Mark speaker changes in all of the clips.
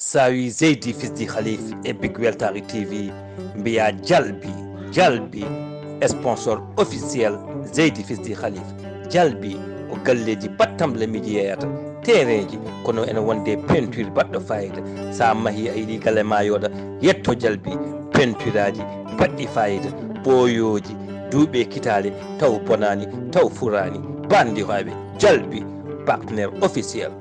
Speaker 1: sawi Zeydi Fisdi Khalif e Big Weltare TV mbiya jalbi sponsor officiel Zeydi Fisdi Khalif jalbi o galleji battamle miji yeyata tereji kono ene wonde peinture baɗɗo fayida sa mahi a yiɗi galle ma yoɗa yetto jalbi peinture aji baɗɗi fayida ɓoyoji duuɓe kitale taw bonani taw furani bandiraɓe jalbi partenaire officiel.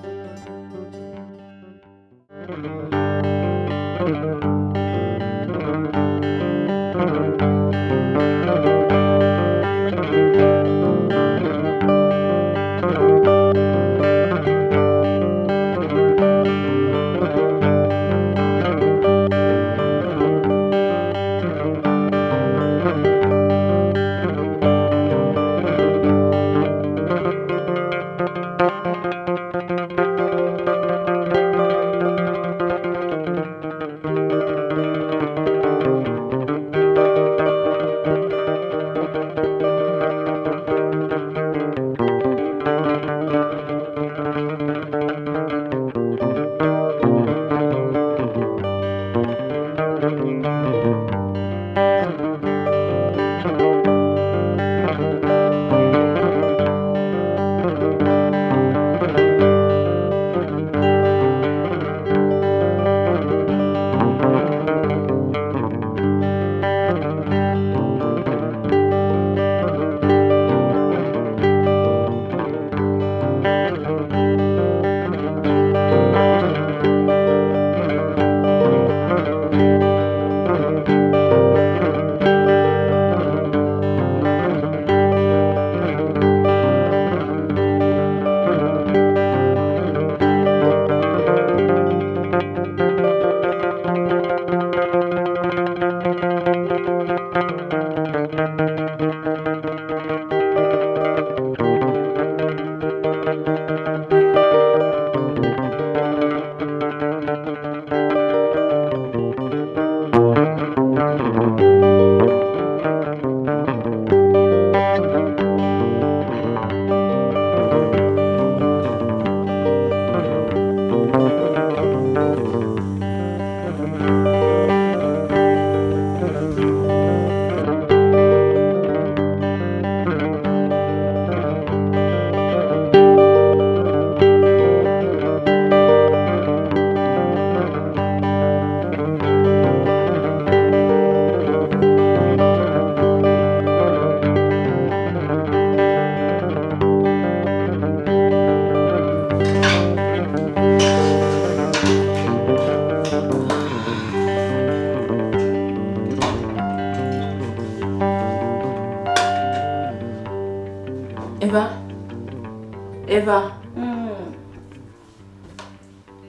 Speaker 2: Eva,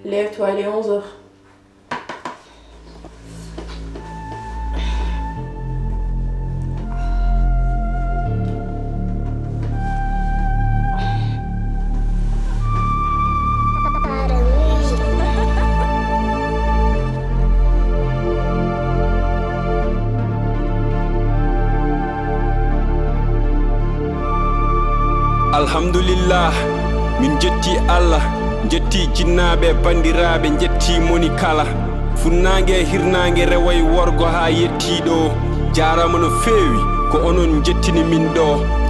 Speaker 2: lève-toi, il est 11h.
Speaker 3: Alhamdulillah, min jetti Allah, jetti jinnaɓe bandiraɓe, jetti moni kala. Funnangue hirnangue reway worgo ha yettiɗo. Jarama no fewi ko onon jettini min ɗo.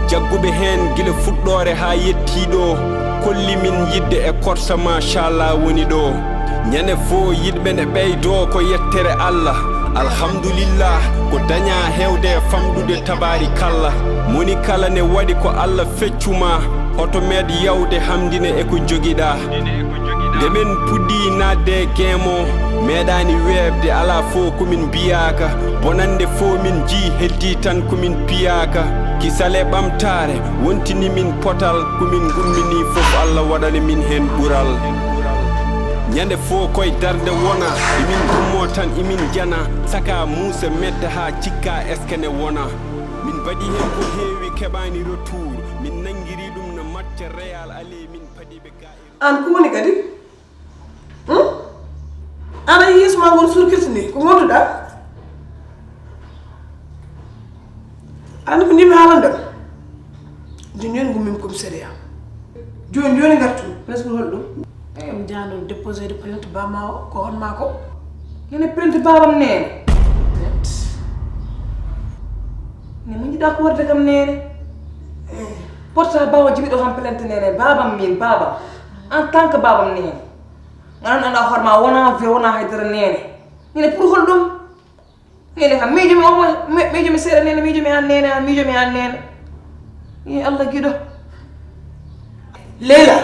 Speaker 3: Jagguɓe hen guila fuɗɗore ha yettiɗo. Kolli min yidde e korsa machallah woni ɗo. Ñande fo yiɗɓe ne ɓeydo ko yettere Allah. Alhamdulillah, ko daña hewde famdude tabari kalla. Moni kala ne waɗi ko Allah feccuma. Hoto med yawde hamdine e ko jogiɗa. nde min puɗɗi nadde gemo meeɗani weɓde ala fo komin mbiyaka bonande fo min ji heddi tan komin piyaka kisale ɓamtare wontini min potal komin gummini fof Allah waɗani min hen ɓural ñande fo koye darde wona emin gummo tan emin jana saka muusa medda ha cikka est ce que ne wona min mbaɗi hen ko heewi keɓani retour min nangiri ɗum no matcha réal ale min paɗiɓe ga
Speaker 4: an ko woni kadi ana yesma gon surkitini ko gonduɗa an ko ndimi haalande joni gummin commissariat joni gartu presque holɗum am jano déposé de plainte bama o ko on ma ko ngene plainte babam nene ne mo jiɗa ko warde kam nene porta bawa jibiɗo kam plainte nene babam min babam en tant que babam nene nganan anda horma wona ve wona haydara nene ngene pour holɗum ngene kam miijomi o miijomi seeɗa nene miijomi han nene han miijomi han nene i Allah giɗo Leila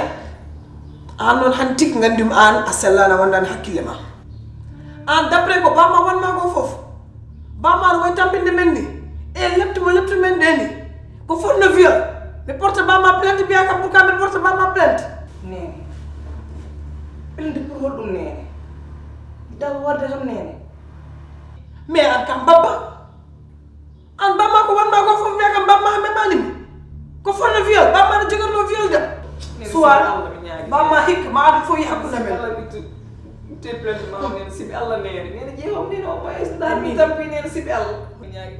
Speaker 4: an noon han tigi gandimi an a sellani a wondani hakkille ma an d'après ko bamma wonma ko foof bamma aɗa woyi tampinde men ni e leptu men ɗe ni ko fonno viol mi porte bamma plainte mbiya kam pourquoi min porte bamma plainte nene plainte pour holɗum nene dawa warde kam nene mais an kam bamma ko wonma ko foof mbiya kam bamma ha memanimi ko fonno viol bamma aɗa jogorno viol de soit bamma hikka ma aɗa fof yi hakkude men te plainte ma nene siɓi Allah nene nene ƴeewam nene o mayes darmi tampi nene siɓi Allah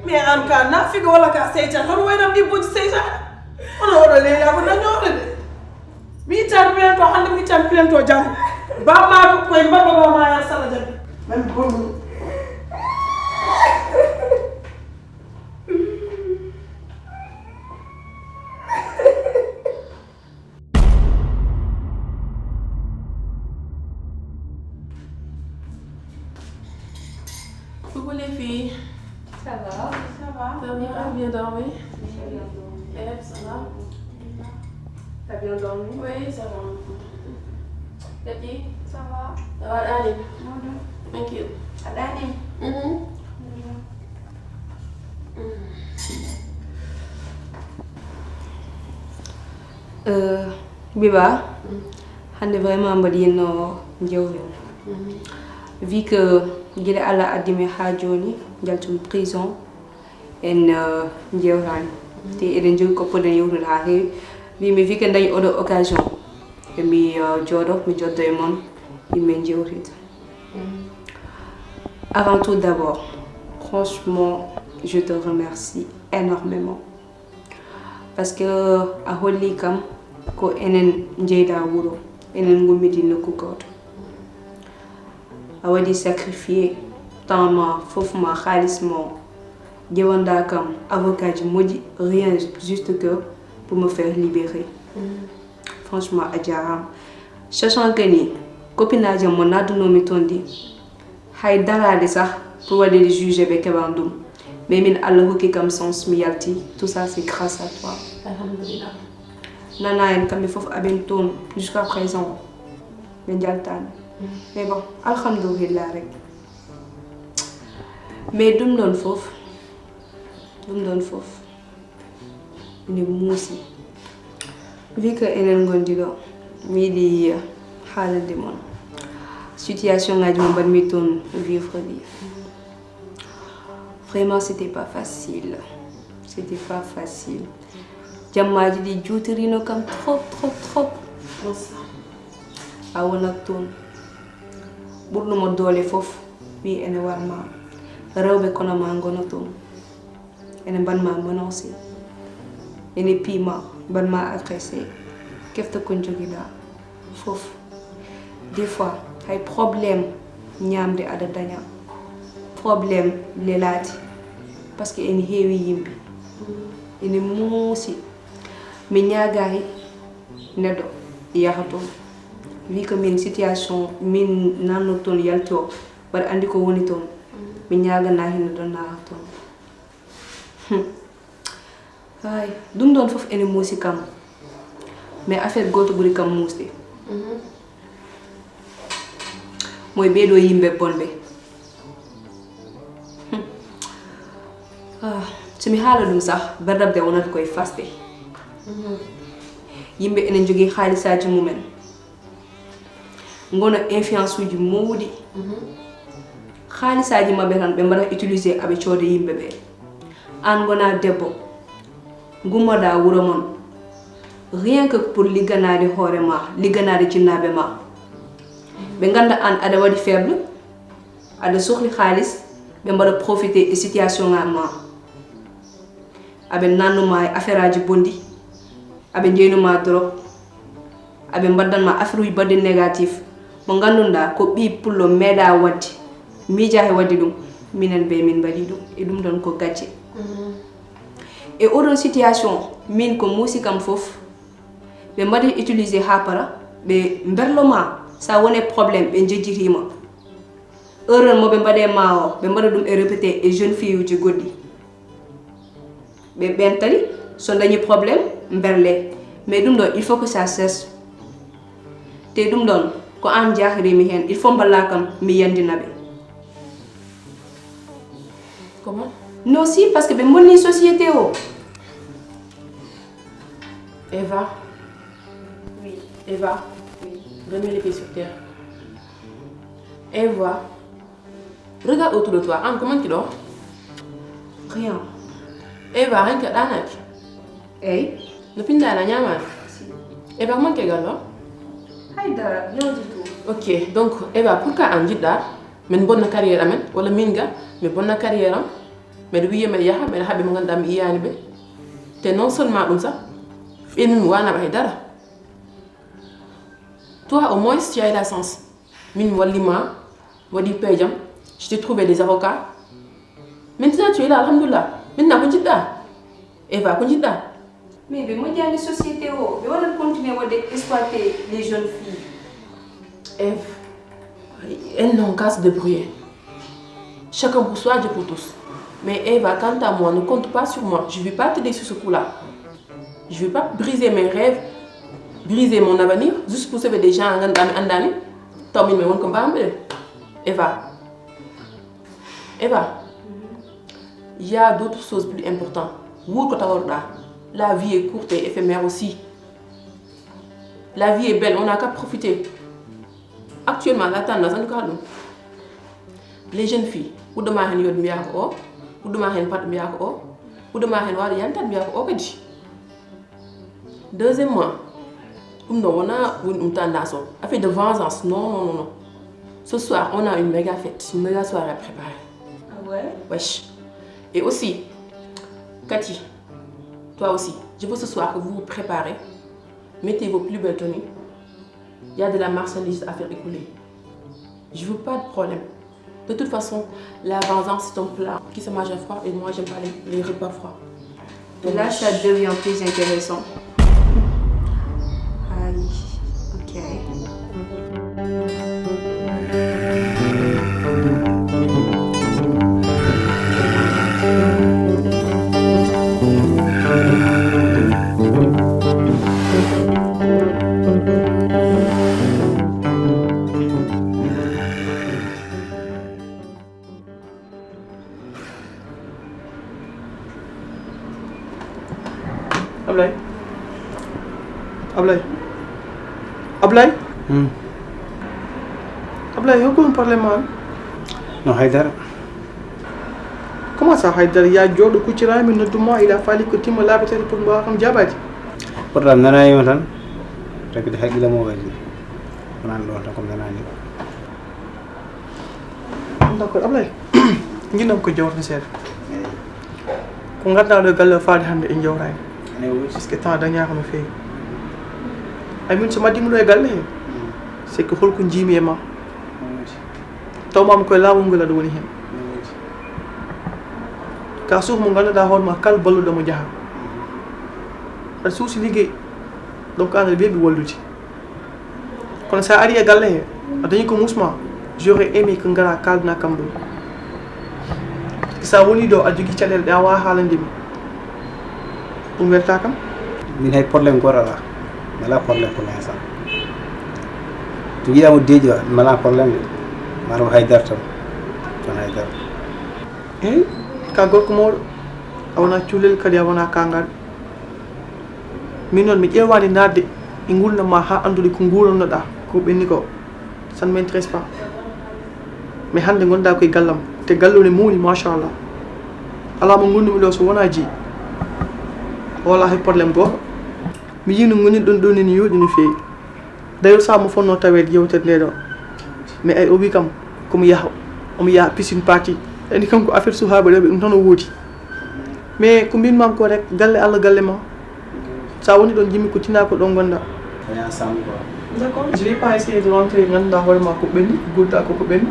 Speaker 4: mais an ka nafiga walla ka seytane hono waynam ɗi boji seytane ono oɗo Leila ko dañoɗo de mi yittani plainte o hande mi yittani plainte o janggo bamma koye mbabba bamma ya sala jaɓi mami gonɗum
Speaker 2: Coucou les filles.
Speaker 5: Ça va?
Speaker 2: T'as bien dormi? Ça va?
Speaker 5: T'as bien dormi?
Speaker 2: Oui, ça va. Tati?
Speaker 5: Ça va?
Speaker 2: Ça va, allez. Thank you.
Speaker 5: Adani? Biba, hande vraiment mbaɗi yenno jewri vu que guila Allah addimi ha joni jaltum prison en jewrani te eɗen jogui ko poɗen yewtude ha heewi mbimi vu que dañi oɗo occasion mi jooɗo mi joddo e moon yimɓe jewtide. Avant tout d'abord, franchement, je te remercie énormément parce que a holli kam ko enen jeyda wuro enen gummiti nokku goto a waɗi sacrifié temps ma fof ma xaalis mo ƴewanda kam avocat ji moƴƴi rien juste que pour me faire libérer. Franchement a jarama sachant que ni copinage am mo naddunomi toon di hay darade sah pour waɗede juge ɓe keɓan ɗum mais min Allah hokki kam sens mi yalti tout ça c'est grâce à toi.
Speaker 2: Alhamdulillah.
Speaker 5: Nana en kamɓe fof aɓen toon jusqu'à présent ɓe jaltani mais bon alhamdulillah rek mais ɗum ɗon fof nde muusi vu que enen gondi ɗo mi yiɗi haalande moon situation ngaji mo mbaɗmi toon vivre ɗi vraiment c'était pas facile jammaji ɗi juutirino kam trop a wonat toon ɓurɗumo doole fof wi ene warma rewɓe kono ma gona toon ene mbanma menacé ene piima mbanma agressé kefta ko joguiɗa fof des fois hay probléme ñamde aɗa daña probléme leladi par ce que ene heewi yimɓe ene muusi mi ñaagay neɗɗo yaha toon wi que min situation min nanno toon yalti o mbaɗa andi ko woni toon mi ñagana hinno ɗon naha toon hay ɗum ɗon fof ene muusi kam mais affaire goto ɓuuri kam muusde moy beedo yimbe bonbe sumi haala dum sax berdabde wonata koye faste yimbe enen jogi haalisaji mumen ngona influence uji mawdi haalisaji mabbe tan be mbara utiliser abe coode yimbe be an gona debbo gumoda wuro mon rien que pour ligganade hoore ma ligganade cinnabe ma be ganda an ada wadi faible ada soxli xaalis be mbara profiter e situation ma abe nanuma affaire aji bondi abe jeenuma drop abe mbaddanma affaire yu badde négatif mo gandunda ko bi pullo meda waddi mi jahe waddi dum minen be min badi dum e dum don ko gacce e odo situation min ko musikam fof be mbadi utiliser hapara be mberloma sa wone problème be jejjirima erreur mo be mbade mao be mbada dum e répéter e jeune fille uji goddi be bentali so dañi problème mberle mais dum don il faut que ça cesse te dum don ko an jahri mi hen il faut mbalakam mi yandina be
Speaker 2: Comment?
Speaker 5: non si parce que be moni société o
Speaker 2: Eva.
Speaker 5: oui
Speaker 2: Eva.
Speaker 5: oui
Speaker 2: Remets les pieds sur terre. Eva. Regarde autour de toi. Anne, comment tu dors?
Speaker 5: rien
Speaker 2: Eva, rien que d'anak.
Speaker 5: hey
Speaker 2: Ne pinda la nyaman. Eva, comment tu galo?
Speaker 5: haida rien du tout
Speaker 2: Ok, donc Eva, pourquoi Anne dit là? Mais une bonne carrière, amen. Wala minga, mais bonne carrière. Mais lui, il y a mais la habi manganda mi yani be. T'es non seulement comme ça. Et nous, wana baïdara. Toi, au moins, tu as la sens. Min walima, wadi payam. Je t'ai trouvé des avocats. Maintenant, tu es là, alhamdoulilah. Maintenant, qu'on dit là. Eva, qu'on dit là.
Speaker 5: mais be mo jani société o be wala continuer wade exploiter les jeunes filles
Speaker 2: Eve, elles n'ont qu'à se débrouiller. Chacun pour soi, Dieu pour tous. Mais Eva, quant à moi, ne compte pas sur moi. Je ne vais pas t'aider sur ce coup-là. Je ne vais pas briser mes rêves, briser mon avenir, juste pour sauver des gens en andani. Tant mieux, mais on combat. Eva. Eva. Il y a d'autres choses plus importantes. La vie est courte et éphémère aussi. La vie est belle, on n'a qu'à profiter. Actuellement, la tendance, les jeunes filles, ou de ma yod miyako ou de ma pat miyako ou de ma wala yantat miyako kadi. Deuxièmement, on a une tendance, affaire de vengeance. Non. Ce soir, on a une méga fête, une méga soirée à préparer.
Speaker 5: ah ouais
Speaker 2: Wesh. Et aussi, Cathy, toi aussi, je veux ce soir que vous vous préparez, mettez vos plus belles tenues. Il y a de la marchandise à faire écouler. Je veux pas de problème. De toute façon, la vengeance c'est un plat qui se mange à froid et moi j'aime pas les repas froids.
Speaker 5: Et là, ça devient plus intéressant. Aïe, ok.
Speaker 6: Ablaye. Ablaye, yow ko parler mal.
Speaker 7: Non, Haïdara.
Speaker 6: Comment ça, Haïdara? Il y a Dieu de Kouchira, mais notamment il a fallu que tu me laves pour me voir comme Djabadi.
Speaker 7: Pourtant, nana yi tan rek di xagila mo gaji. Nan do tan comme nana ni.
Speaker 6: D'accord, Ablaye. Ngi nam ko jawr ni ser. Ko ngadda do galle faade hande e jawray. Parce que temps daña xam fe. Ay min sama dimulo e galle he. C'est que holko jimi e ma. Taw mam koy lawol ngol do woni hen. Ka suuf mo ganduɗa hoore ma kala balluɗomo jaaha aɗa suusi liggey donc an aɗa weeɓi wallude kono sa ari e galle he a dañi ko musma j'aurais aimé ko gara kaldana kam ɗum sa woni ɗo a jogui caɗele ɗe a wawa haalandemi ɗum welta kam
Speaker 7: min hay probléme goto ala mala probléme pour l'instant to yiɗamo deejo mala probléme de maanaam Haydara tam tan Haydara
Speaker 6: eyi ka gorko mawɗo a wona cuulel kadi a wona kangal min noon mi ƴeewani nadde e gurdam ma ha andude ko guurannoɗa ko ɓenni ko ça ne m'intéresse pas mais hande gonɗa koye gallam te gallone mawni machallah ala mo gurdumi ɗo so wona ji wala hay probléme goto mi yii no goni ɗon ɗo ni yooɗi no feewi d'ailleurs sa mo fonno tawede yewtere nde ɗo mais ay o wi kam komi yaha omi yaha piscine party andi kam ko affaire suhaɓe rewɓe ɗum tan o woodi mais ko mbinmam ko rek galle Allah galle ma sa woni ɗon jimmi ko tina ko ɗon gonɗa
Speaker 7: daña ensemble quoi
Speaker 6: d'accord je vais pas essayer de rentrer ganduɗa hoorema ko ɓenni gurda koko ɓenni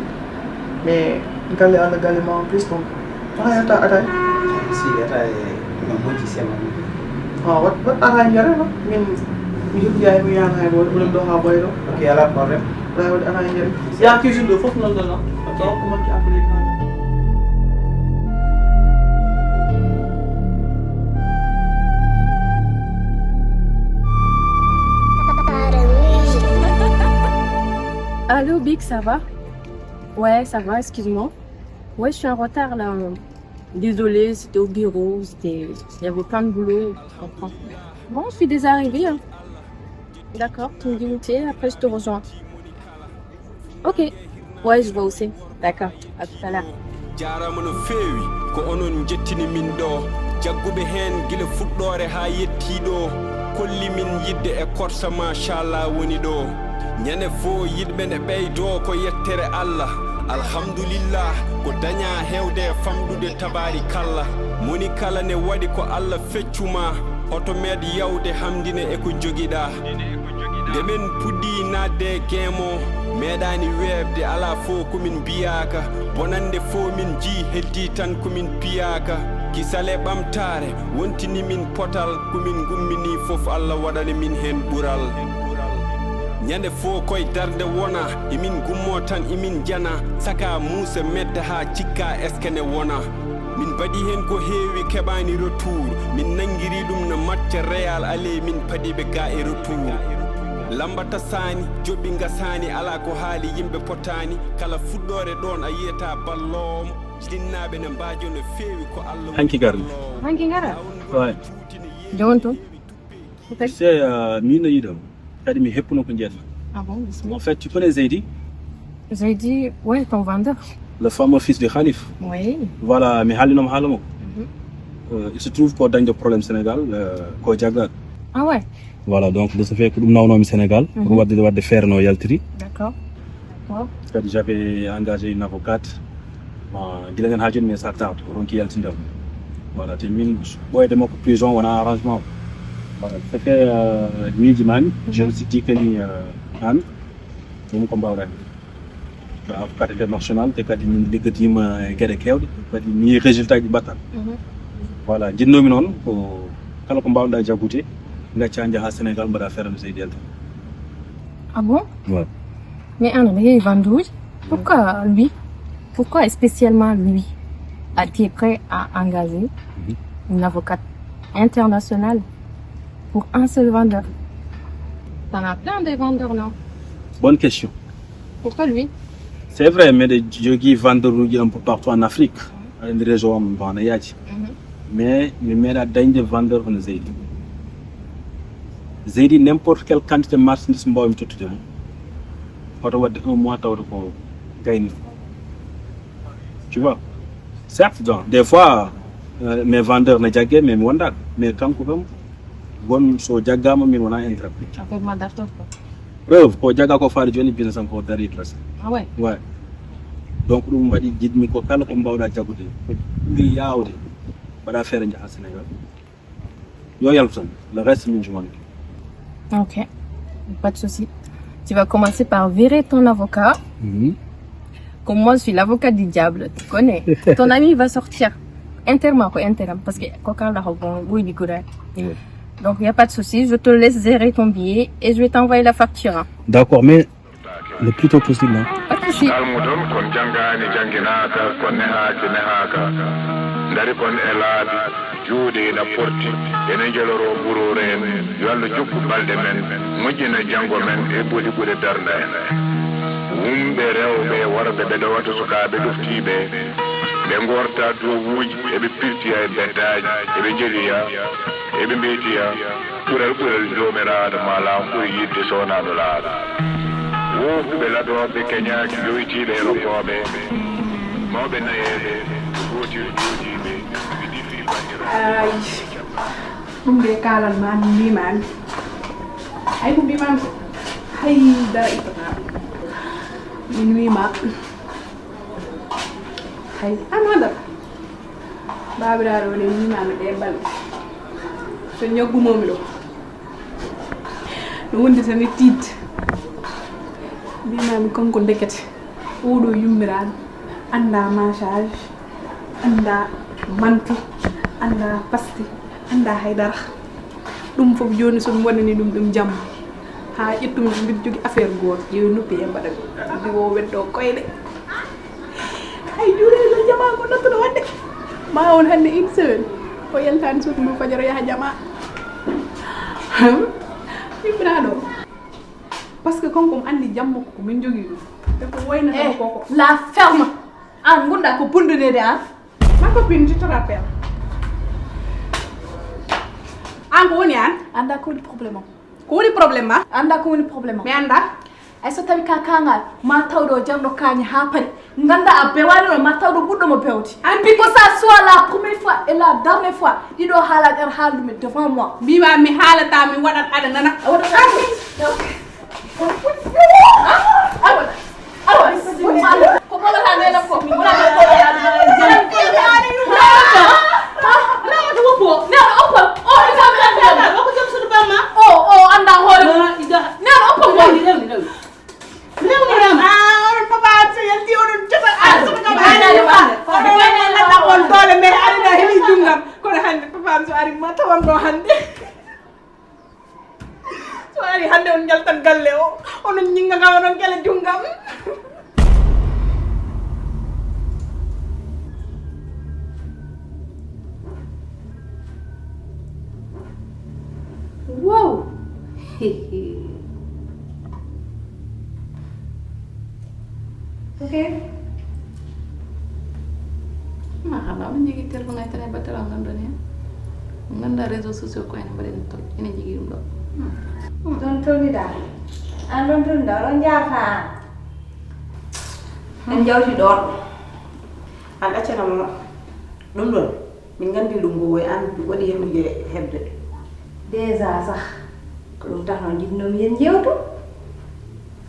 Speaker 6: mais galle Allah galle ma en plus donc wona yetta atay
Speaker 7: si ata no moƴƴi sema
Speaker 6: wat atay jarema min mi heɓɓiya mi yana hay goto ɓuuram ɗo ha ɓoyɗo
Speaker 7: ok ala probléme
Speaker 6: wawi waɗi atay jare ya cuisine ɗo foof non ɗon no donc ko makki après
Speaker 8: Allô, Big, ça va? Ouais, ça va, excuse-moi. Ouais, je suis en retard là. Désolée, c'était au bureau, il y avait plein de boulot. Je comprends. Bon, je suis déjà arrivée. Hein. D'accord, tu me dis où tu es, après je te rejoins. Ok, ouais, je vois aussi. D'accord, à tout à l'heure.
Speaker 3: jarama no feewi ko onon jettini min ɗo jagguɓe hen gila fuɗɗore ha yettiɗo kolli min yidde e korsa machallah woni ɗo ñande fo yiɗɓe ne ɓeydo ko yettere Allah alhamdulillah ko daña hewde e famɗude tabari kalla moni kala ne waɗi ko Allah feccuma hoto med yawde hamdine e ko joguiɗa nde min puɗɗi nadde guemo meeɗani webde ala fo komin biyaka bonande fo min ji heddi tan komin piyaka kisale ɓamtare wontini min potal komin gummini fof Allah waɗani min hen ɓural ñande fo koye darde wona emin gummo tan emin jana saka musa medda ha cikka eskene wona min baɗi hen ko heewi keɓani retour min nangiri ɗum no matcha réal ale min paɗiɓe ga e retour lambata sani joɓɓi gasani ala ko haali yimɓe potani kala fuɗɗore ɗon a yiyata ballomo jinnaɓe ne mbajo no feewi ko Allah
Speaker 9: hanki garmi
Speaker 8: Hanki ngara?
Speaker 9: ouais
Speaker 8: Jonto?
Speaker 9: c'est min no yiɗom kadi mi heppuno ko jeetma
Speaker 8: Ah bon, bismillah.
Speaker 9: en fait tu connais Zeydi
Speaker 8: J'ai dit, ouais, ton vendeur.
Speaker 9: le fameux fils de Khalif
Speaker 8: Oui.
Speaker 9: voilà mi haalinoma haala mo il se trouve ko dañde probléme Sénégal ko jaggat
Speaker 8: Ah ouais,
Speaker 9: voilà donc de ce fait ko ɗum nawnomi Sénégal pour wadde feere no yaltiri
Speaker 8: d'accord. Wow.
Speaker 9: kadi j'avais engagé une avocate gila nden ha joni mi sartata o ronki yaltindem voilà te min ɓoyde makko prison wona arrangement voilà ce fait miiji mami je me suis dit kani an ɗum ko mbawɗani avocate international te kadi min liggatima e gueɗe kewɗe kadi mi yi résultat ji mbattan voilà jinnomi noon ko kala ko mbawɗa jaggude gacca jaaha Sénégal mbaɗa feere no Seydi Elton.
Speaker 8: Ah bon?
Speaker 9: Ouais.
Speaker 8: Mais Anna, il vend d'où? Pourquoi lui? Pourquoi spécialement lui a-t-il prêt à engager une avocate internationale pour un seul vendeur? T'en as plein de vendeurs, non?
Speaker 9: Bonne question.
Speaker 8: Pourquoi lui?
Speaker 9: C'est vrai, mais des jogui vendeurs un peu partout en Afrique, dans les régions en Ayati. Mais les meilleurs des vendeurs en Zeydi. Zeydi, n'importe quelle quantité de marchandises, je tout de suite. Un mois, tu as gagné. Tu vois? Certes, donc, des fois, mes vendeurs ne jaguent, mais moi, mais quand même, bon, so jagama, mais on a un trafic.
Speaker 8: Appelle-moi d'accord, quoi.
Speaker 9: Preuve, ko jaga ko faari joni business encore dari place.
Speaker 8: Ah ouais?
Speaker 9: Ouais. Donc ɗum waɗi jiɗmi ko kala ko mbawɗa jaggude ko ɓuri yawde mbaɗa feere jaaha Sénégal yo yaltu tan le reste min jumani.
Speaker 8: Ok, pas de souci. Tu vas commencer par virer ton avocat. Comme moi, je suis l'avocat du diable, tu connais. Ton ami va sortir. Interim, parce que quand la oui, du coup, donc, il n'y a pas de souci. Je te laisse gérer ton billet et je vais t'envoyer la facture. Hein.
Speaker 9: D'accord, mais le plus tôt possible. Hein.
Speaker 8: Pas de souci.
Speaker 10: juuɗe na porti ene jeloro ɓuro ren yo Allah jokku balɗe men moƴƴina janngo men e ɓoli ɓuri darda en wumɓe rewɓe worɓe ɓeɗo watta sukaɓe ɗoftiɓe ɓe gorta dowuji eɓe pirtiya e beddaji eɓe jeeɗiya eɓe mbiytiya ɓurel jomiraɗo ma laam ɓuuri yidde sownaɗo laaɗo wofɓe laɗoɓe keñaji yoytiɓe e rokkoɓe mawɓe nayeɓe gotiɓe joɗiɓe wiɗi filbandiro
Speaker 11: ay ɗum de kalanmami mbimami hay ko mbimami ko hay dara ittata min wima hay amaɗa babiraɗo ne wimami ɗe balɗe so ñaggumomi ɗo no wondi tan e tidde mbimami kanko ndekete oɗo yummiraɗo anda massage anda mantu anda pasti anda haydara ɗum fof joni somi wonani ɗum jamma ha ƴettumi mbiɗa jogui affaire goto yewi noppi e mbaɗa ɗi wo weddo koyɗe hay juurelo jama ko nattuɗo wadde ma on hande une semaine o yaltani sotu mum fajara yaha jama yummiraɗo par ce que konko mo andi jamma ko min jogui ɗum te ko woynata koko
Speaker 12: la ferme an gonɗa ko bondunede an
Speaker 11: ma copine je te rappelle an ko woni an
Speaker 12: anda ko woni probléme o
Speaker 11: ko woni probléme ma
Speaker 12: anda ko woni probléme o
Speaker 11: mi anda
Speaker 12: ay so tawi ka kangal ma tawɗo jarɗo kañi ha paari ganda a bewanino ma tawɗo ɓuɗɗomo bewti andi ko ça soit la première fois et la dernière fois ɗiɗo haalaɗe ar haaldume devant moi
Speaker 11: mbima mi haalata mi waɗat aɗa nana
Speaker 12: ko ɓolata nenam ko anda hoore neno oppo gondi
Speaker 11: papa so yalti oɗon jofa aɗa on dole mais arina heeɓi junggam kono hande papam so ari ma tawan ɗo hande so ari hande on jaltan galle o onon ñingga onon gele junggam
Speaker 12: wow
Speaker 11: ok
Speaker 2: ma xanaa ma jigi téléphone ngay tane ba tala ngandon hen nganda réseaux sociaux ko ene mbaɗen tol ene jigi ɗum ɗo
Speaker 5: ɗon tolniɗa an ɗon tolniɗa oɗon jarta en jawti ɗon
Speaker 4: an ɗaccanama ɗum ɗon min gandi ɗum go woy an waɗi hen ɓe hebde
Speaker 5: déjà sax ko ɗum tano jinnomi yen jewtu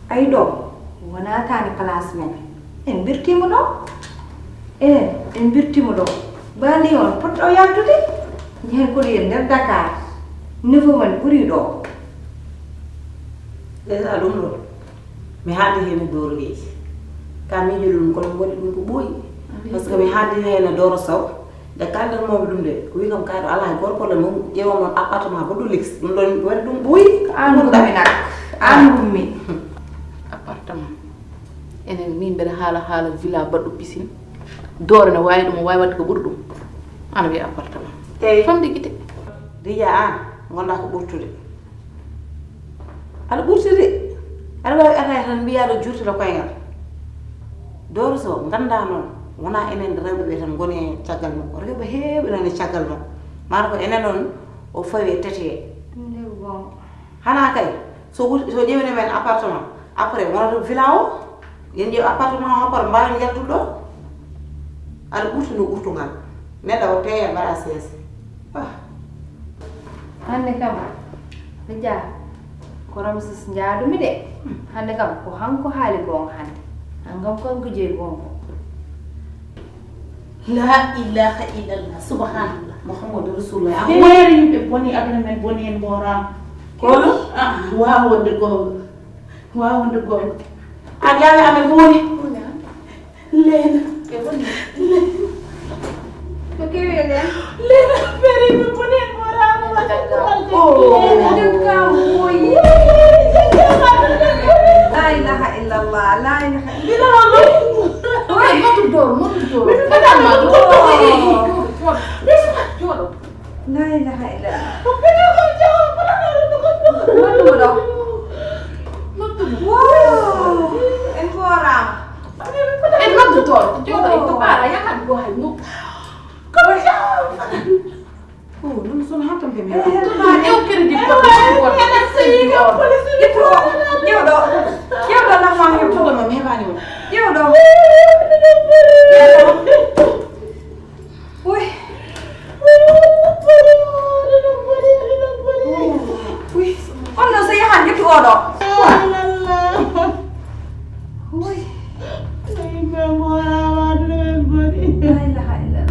Speaker 5: ay ɗo wona tani place men en birtimo ɗo enen en birtimo ɗo bandi on potɗo yaltude jehen koɗo yen nder Dakar niveau man ɓuuri ɗo
Speaker 4: déjà ɗum ɗon mi haaldi hen e dorogeji ka miijo ɗum kono mi waɗi ɗum ko ɓooyi par ce que mi haaldi hen e Doro Sow nde kaldanmoɓe ɗum de o wi kam kaɗo ala hen goto probléme mum ƴewamon appartement ba ɗo lex ɗum ɗon waɗi ɗum ɓooyi
Speaker 5: andumi nak andumi
Speaker 2: appartement enen min mbeɗa haala villa baɗɗo piscine doore ne wawi ɗum o wawi wadde ko ɓuuri ɗum ana wiya appartement
Speaker 4: eyyi
Speaker 2: famde guite
Speaker 4: riya an gonɗa ko ɓurtude aɗa ɓurtude aɗa wawi ataya tan mbiyaɗo jurtira koyngal Doro Sow ganda noon wona enen rewɓe ɓe tan goni e caggal makko rewɓe heeɓe nan e caggal makko mata ko enen noon o fawi e tete hana kay so ƴewni men appartement après wonata villa o yen ƴeew appartement o hoppata mbawi jaltude ɗo aɗa ɓurti no ɓurtugal neɗɗo o teeya mbaɗa seesa
Speaker 5: hande kam Rija ko Ramsis jaadumi de hande kam ko hanko haali gonga hande hangam kanko jeeyi gonga
Speaker 13: la ilaha illallah subhanallah
Speaker 4: Muhammadu Rasulullah
Speaker 13: heere yimɓe boni aduna men boni hen mborama kono wawonde gonga wawonde gonga
Speaker 4: an yawi amen ko woni
Speaker 13: Lena
Speaker 5: ko kewi e nden
Speaker 13: Lena feere yimɓe boni hen mborama
Speaker 5: la ilaha illallah la ilaha la ilaha illallah wow en forama
Speaker 12: to jodo to para ya kan go hay no
Speaker 13: ko oh non sono hatam be me
Speaker 12: eu quero de
Speaker 13: ko ena sey ko police yo do la ma yo to ma me bani yo do ui ui con nó sẽ hẳn cái thua đó ui đây là hại là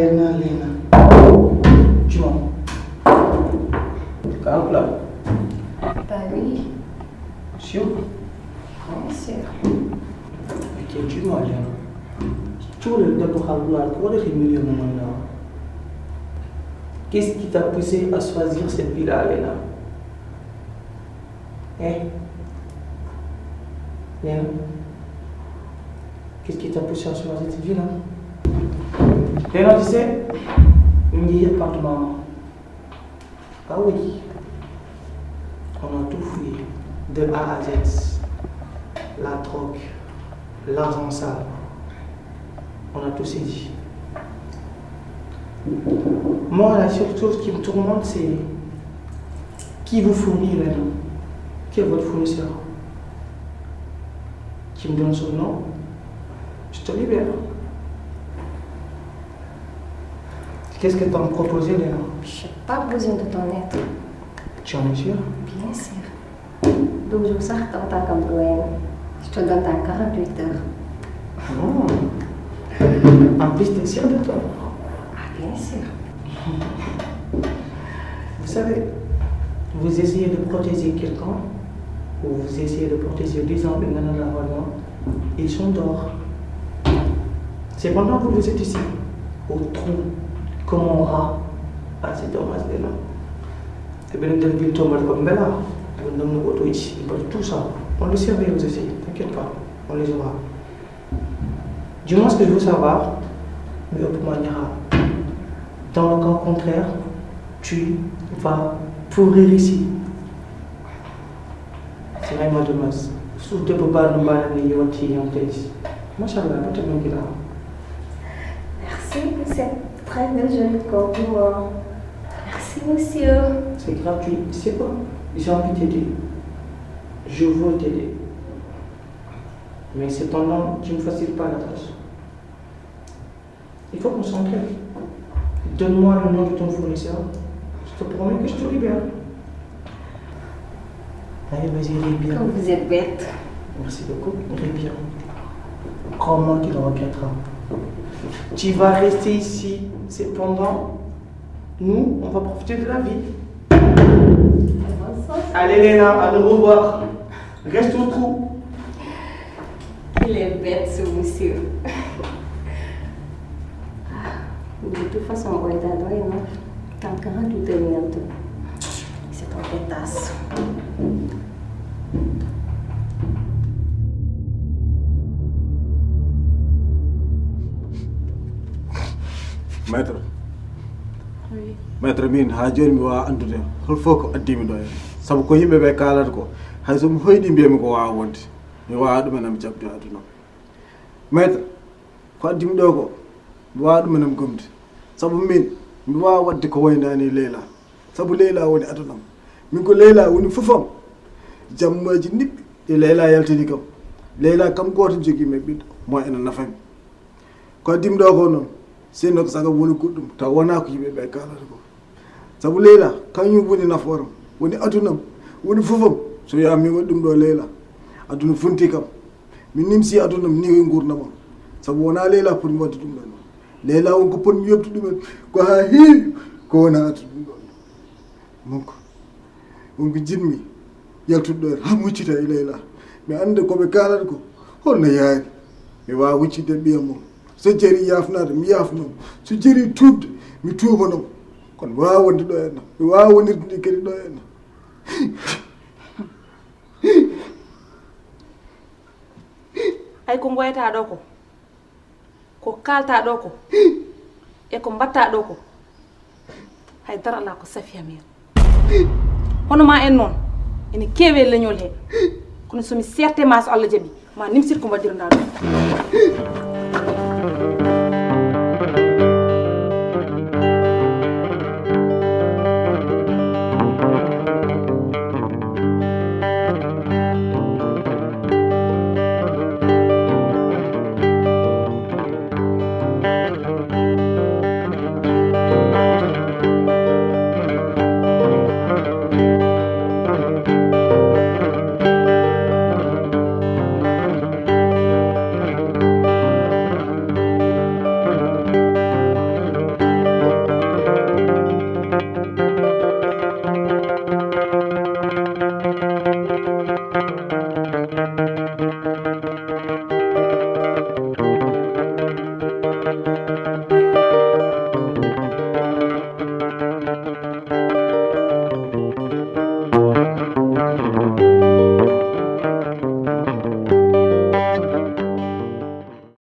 Speaker 6: Lena. Cuma. Kau pula.
Speaker 5: Tadi.
Speaker 6: Sûr?
Speaker 5: Sûr.
Speaker 6: Ok, cuma Lena. Tu le donnes pour Halboula, quoi les millions de maintenant? Qu'est-ce qui t'a poussé à choisir cette vie-là, Lena? Hein? Lena? Qu'est-ce qui t'a poussé à choisir cette vie-là? Lena, tu sais, on y est partout, maman. Ah oui. On a tout fouillé, de A à Z. La drogue, l'argent sale. On a tout saisi. Moi, la seule chose qui me tourmente, c'est qui vous fournit maintenant? Qui est votre fournisseur? Qui me donne son nom? Je te libère. Qu'est-ce que tu as à me proposer, Léna?
Speaker 5: Je n'ai pas besoin de ton aide.
Speaker 6: Tu en es sûr?
Speaker 5: Bien sûr. Donc, je sais que tu as comme je te donne ta 48 heures.
Speaker 6: Non. En plus, tu es sûr de toi?
Speaker 5: Ah, bien sûr.
Speaker 6: Vous savez, vous essayez de protéger quelqu'un, ou vous essayez de protéger des hommes, ils sont dehors. C'est pendant que vous êtes ici, au trou, comme on rat. Ah, c'est dommage, Léna. Et bien, nous devons tomber comme Bella. Nous devons nous ici. Tout ça, on le surveille aussi. T'inquiète pas, on les aura. Dis-moi ce que je veux savoir, mais au moins, dans le cas contraire, tu vas pourrir ici. C'est vraiment dommage. Surtout pour pas nous battre les yoti en tête. Machallah, pas tellement qu'il a.
Speaker 5: Merci pour cette très belle jolie compliment. Merci, monsieur.
Speaker 6: C'est gratuit. C'est quoi? J'ai envie de t'aider. Je veux t'aider. Mais cependant, tu ne me facilites pas la tâche. Il faut qu'on s'entraide. Donne-moi le nom de ton fournisseur. Je te promets que je te libère. Allez, vas-y, Rébien.
Speaker 5: Comme vous êtes bête.
Speaker 6: Merci beaucoup, Rébien. Crois-moi qu'il en regrettera. Tu vas rester ici. Cependant, nous, on va profiter de la vie. Allez, Léna, à nous revoir. Reste au trou.
Speaker 5: Il est bête, ce monsieur. De toute façon, on est à droite, non? Tant que tout est bientôt. C'est un pétasse.
Speaker 9: Maître.
Speaker 11: Oui.
Speaker 9: Maître min ha joni mi wawa andude hol fof ko addimi ɗo en saabu ko yimɓe ɓe kalata ko hay somi hoyɗi mbiyami ko wawa wonde mi wawa ɗumen ami jabde aduna maître ko addimi ɗo ko mi wawa ɗumen am gomde saabu min mi wawa wadde ko waynani Leyla saabu Leyla woni adunam min ko Leyla woni fofam jammaji niɓɓi ɗi Leyla yaltini kam Leyla kam goto joguimi ɓiɗɗo mo ene nafami ko addimi ɗo ko noon sinno ko saga woni goɗɗum taw wona ko yimɓe ɓe kalata ko saabu Leyla kañum woni naforam woni adunam woni fofam so wiya mi waɗi ɗum ɗo Leyla aduna funti kam min nimsi adunam ni e gurdamam saabu wona Leyla poti mi wadde ɗum ɗon Leyla wonko potmi yebtu ɗumen ko ha heewi ko wona addu ɗum ɗon monko wonko jinmi yaltude ɗo ha muccita e Leyla mi anda koɓe kalata ko holno yaari mi wawa wuccidde ɓiyam mum so jeri yafnade mi yafnom so jeri tubde mi tubanom kono mi wawa wonde ɗo henna mi wawa wonirde ndi kadi ɗo henna
Speaker 13: ay ko goyata ɗo ko kalta ɗo e ko mbatta ɗo ko hay dara ala ko safi amen
Speaker 14: hono ma en noon ene keewe leñol heen kono somi serte ma so Allah jaɓi ma nimsir ko mbaɗirɗa ɗum